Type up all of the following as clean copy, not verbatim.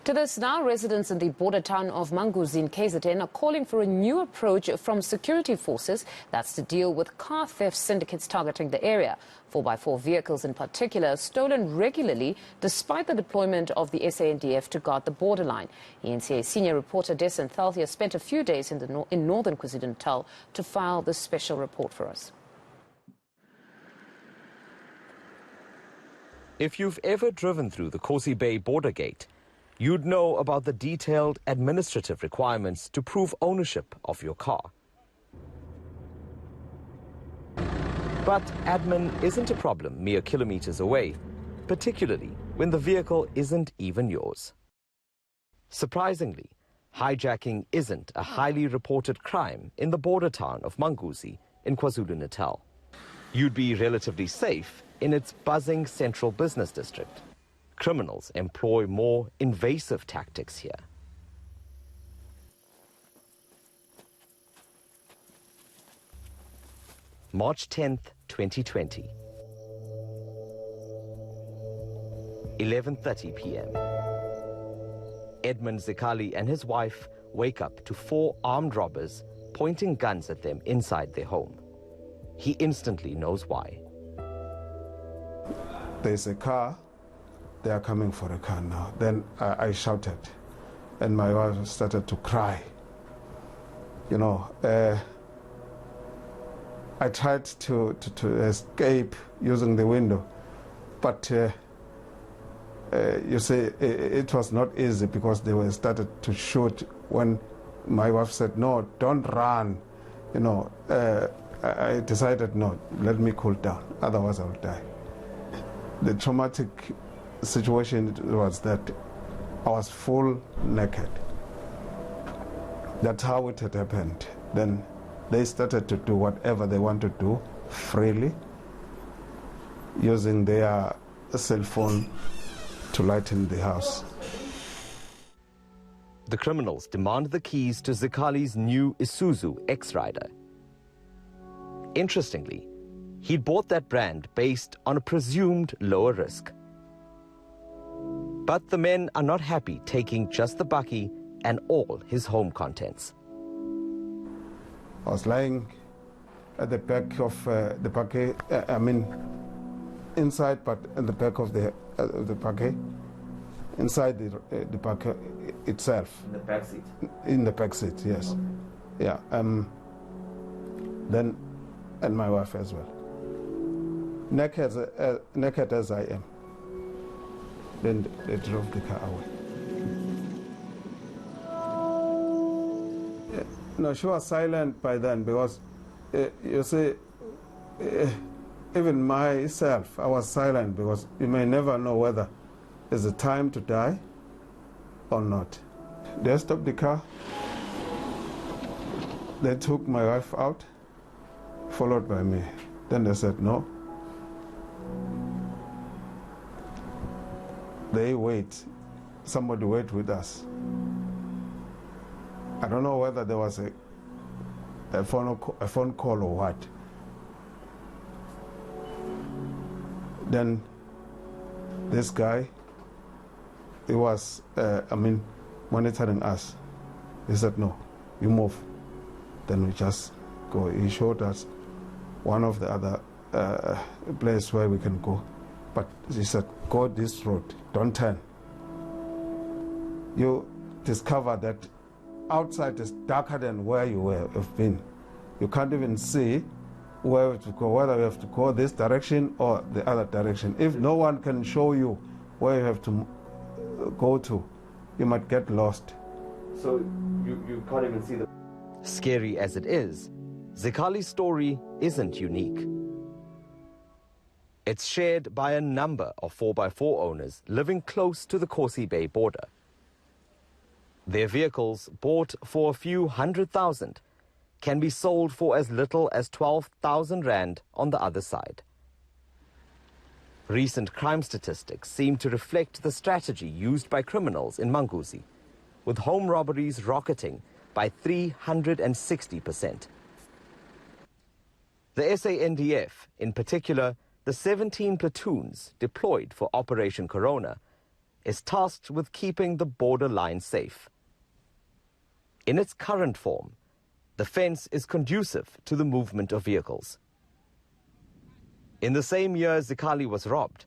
To this now, residents in the border town of Manguzi in KZN are calling for a new approach from security forces that's to deal with car theft syndicates targeting the area. 4x4 vehicles in particular are stolen regularly despite the deployment of the SANDF to guard the borderline. eNCA senior reporter Dasen Thatiah spent a few days in northern KwaZulu-Natal to file this special report for us. If you've ever driven through the Kosi Bay border gate, you'd know about the detailed administrative requirements to prove ownership of your car. But admin isn't a problem mere kilometers away, particularly when the vehicle isn't even yours. Surprisingly, hijacking isn't a highly reported crime in the border town of Manguzi in KwaZulu-Natal. You'd be relatively safe in its buzzing central business district. Criminals employ more invasive tactics here. March 10th, 2020. 11:30 p.m. Edmund Zikali and his wife wake up to 4 armed robbers pointing guns at them inside their home. He instantly knows why. There's a car. They are coming for a car now. Then I shouted, and my wife started to cry. You know, I tried to escape using the window, but you see, it was not easy because they were started to shoot. When my wife said, "No, don't run," you know, I decided, no, let me cool down, otherwise I will die. The traumatic situation was that I was full naked. That's how it had happened. Then they started to do whatever they want to do freely, using their cell phone to lighten the house. The criminals demand the keys to Zikali's new Isuzu X-Rider. Interestingly, he'd bought that brand based on a presumed lower risk. But the men are not happy taking just the bakkie and all his home contents. I was lying at the back of the bakkie, inside, but in the back of the bakkie, inside the bakkie itself. In the back seat? In the back seat, yes. Okay. Yeah. Then, and my wife as well. Naked as I am. Then they drove the car away. No, she was silent by then because, you see, even myself, I was silent because you may never know whether it's a time to die or not. They stopped the car. They took my wife out, followed by me. Then they said, no. They wait. Somebody wait with us. I don't know whether there was a phone call or what. Then this guy, he was, monitoring us. He said, no, you move. Then we just go. He showed us one of the other place where we can go. But he said, go this road, don't turn. You discover that outside is darker than where you have been. You can't even see where to go, whether you have to go this direction or the other direction. If no one can show you where you have to go to, you might get lost. So you can't even see the... Scary as it is, Zikali's story isn't unique. It's shared by a number of 4x4 owners living close to the Kosi Bay border. Their vehicles, bought for a few 100,000, can be sold for as little as 12,000 rand on the other side. Recent crime statistics seem to reflect the strategy used by criminals in Manguzi, with home robberies rocketing by 360%. The SANDF, in particular, the 17 platoons deployed for Operation Corona, is tasked with keeping the borderline safe. In its current form, the fence is conducive to the movement of vehicles. In the same year Zikhali was robbed,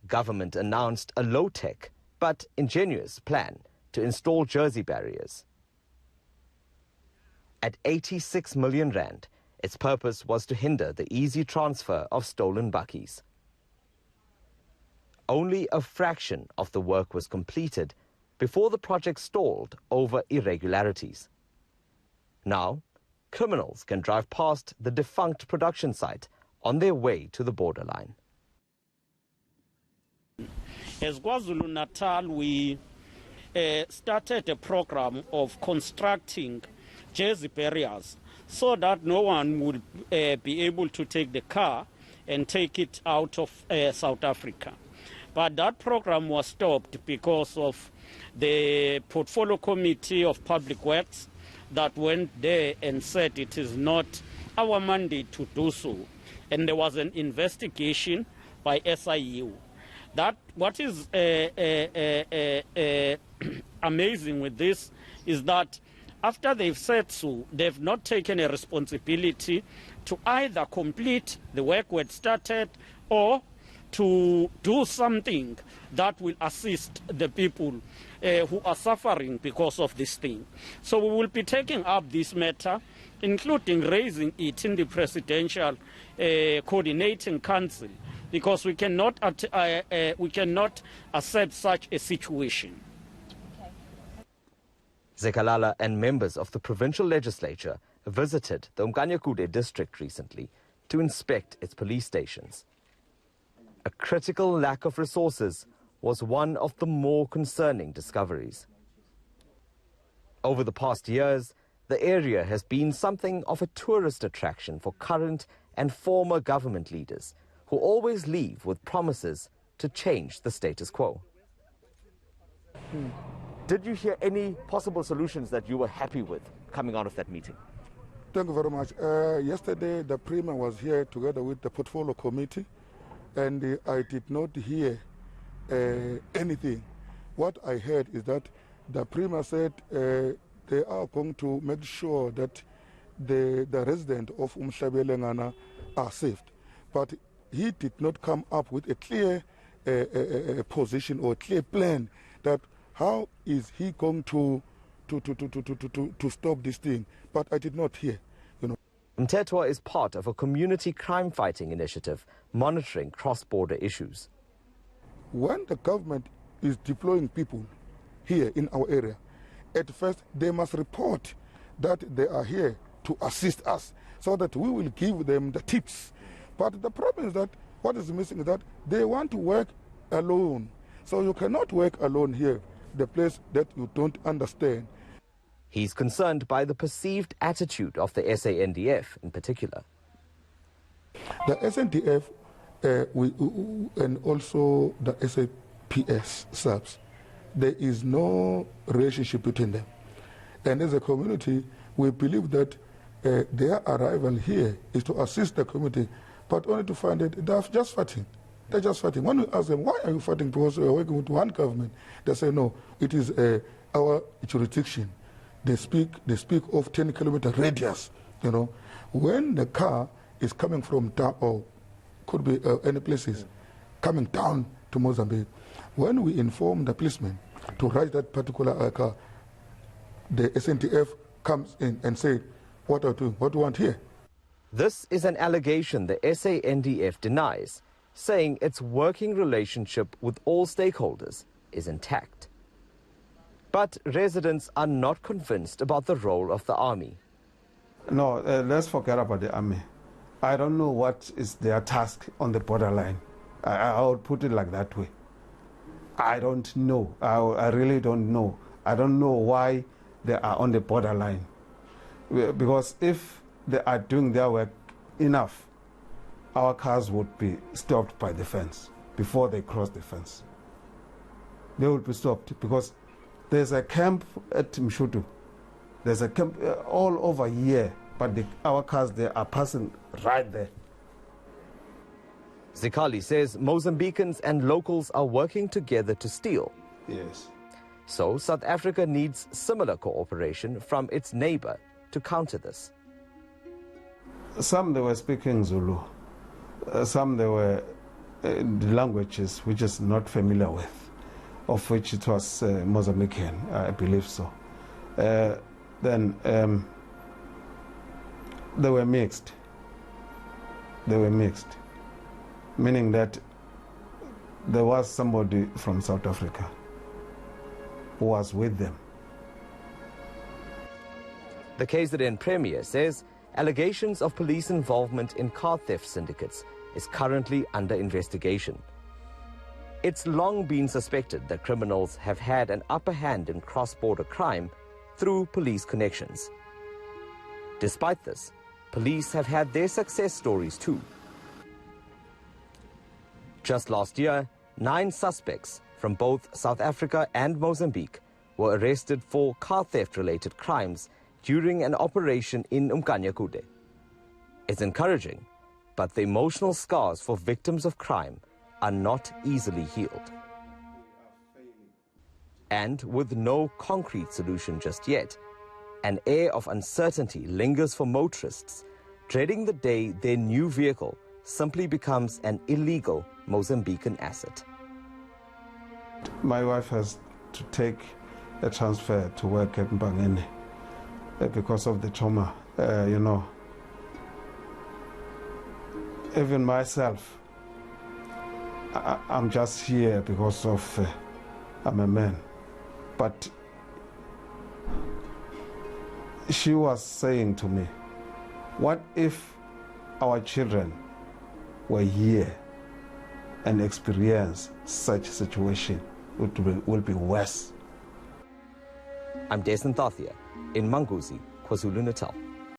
government announced a low-tech but ingenious plan to install jersey barriers. At 86 million rand, its purpose was to hinder the easy transfer of stolen bakkies. Only a fraction of the work was completed before the project stalled over irregularities. Now, criminals can drive past the defunct production site on their way to the borderline. As KwaZulu-Natal, we started a program of constructing jersey barriers so that no one would be able to take the car and take it out of South Africa. But that program was stopped because of the Portfolio Committee of Public Works that went there and said it is not our mandate to do so. And there was an investigation by SIU. That what is amazing with this is that after they've said so, they've not taken a responsibility to either complete the work we had started or to do something that will assist the people who are suffering because of this thing. So we will be taking up this matter, including raising it in the Presidential Coordinating Council, because we cannot accept such a situation. Zekalala and members of the provincial legislature visited the Umganyakude district recently to inspect its police stations. A critical lack of resources was one of the more concerning discoveries. Over the past years, the area has been something of a tourist attraction for current and former government leaders who always leave with promises to change the status quo. Did you hear any possible solutions that you were happy with coming out of that meeting? Thank you very much. Yesterday, the Premier was here together with the Portfolio Committee, and I did not hear anything. What I heard is that the Premier said they are going to make sure that the residents of Umhlabelengana are saved. But he did not come up with a clear position or a clear plan that how is he going to stop this thing. But I did not hear. Mthethwa is part of a community crime-fighting initiative monitoring cross-border issues. When the government is deploying people here in our area, at first they must report that they are here to assist us so that we will give them the tips. But the problem is that what is missing is that they want to work alone. So you cannot work alone here, the place that you don't understand. He's concerned by the perceived attitude of the SANDF in particular. The SANDF and also the SAPS subs, there is no relationship between them. And as a community, we believe that their arrival here is to assist the community, but only to find that they're just fighting. They're just fighting. When we ask them, why are you fighting? Because we are working with one government. They say, no, it is our jurisdiction. They speak of 10-kilometer radius. When the car is coming from down, or could be any places, coming down to Mozambique, when we inform the policeman to ride that particular car, the SNTF comes in and say, what are you doing? What do you want here? This is an allegation the SANDF denies, saying its working relationship with all stakeholders is intact. But residents are not convinced about the role of the army. No, let's forget about the army. I don't know what is their task on the borderline. I would put it like that way. I don't know. I really don't know. I don't know why they are on the borderline. Because if they are doing their work enough, our cars would be stopped by the fence before they cross the fence. They would be stopped because there's a camp at Mshutu. There's a camp all over here, but our cars, they are passing right there. Zikhali says Mozambicans and locals are working together to steal Yes. So South Africa needs similar cooperation from its neighbor to counter this. Some they were speaking Zulu, some they were the languages which is not familiar with, of which it was Mozambican, I believe so. Then they were mixed. They were mixed, meaning that there was somebody from South Africa who was with them. The KZN Premier says allegations of police involvement in car theft syndicates is currently under investigation. It's long been suspected that criminals have had an upper hand in cross-border crime through police connections. Despite this, police have had their success stories too. Just last year, 9 suspects from both South Africa and Mozambique were arrested for car theft-related crimes during an operation in Umkanyakude. It's encouraging, but the emotional scars for victims of crime are not easily healed. And with no concrete solution just yet, an air of uncertainty lingers for motorists, dreading the day their new vehicle simply becomes an illegal Mozambican asset. My wife has to take a transfer to work at Mbangeni because of the trauma, you know. Even myself, I'm just here because of I'm a man. But she was saying to me, what if our children were here and experience such situation? It will be worse. I'm Dasen Thatiah in Manguzi, KwaZulu-Natal.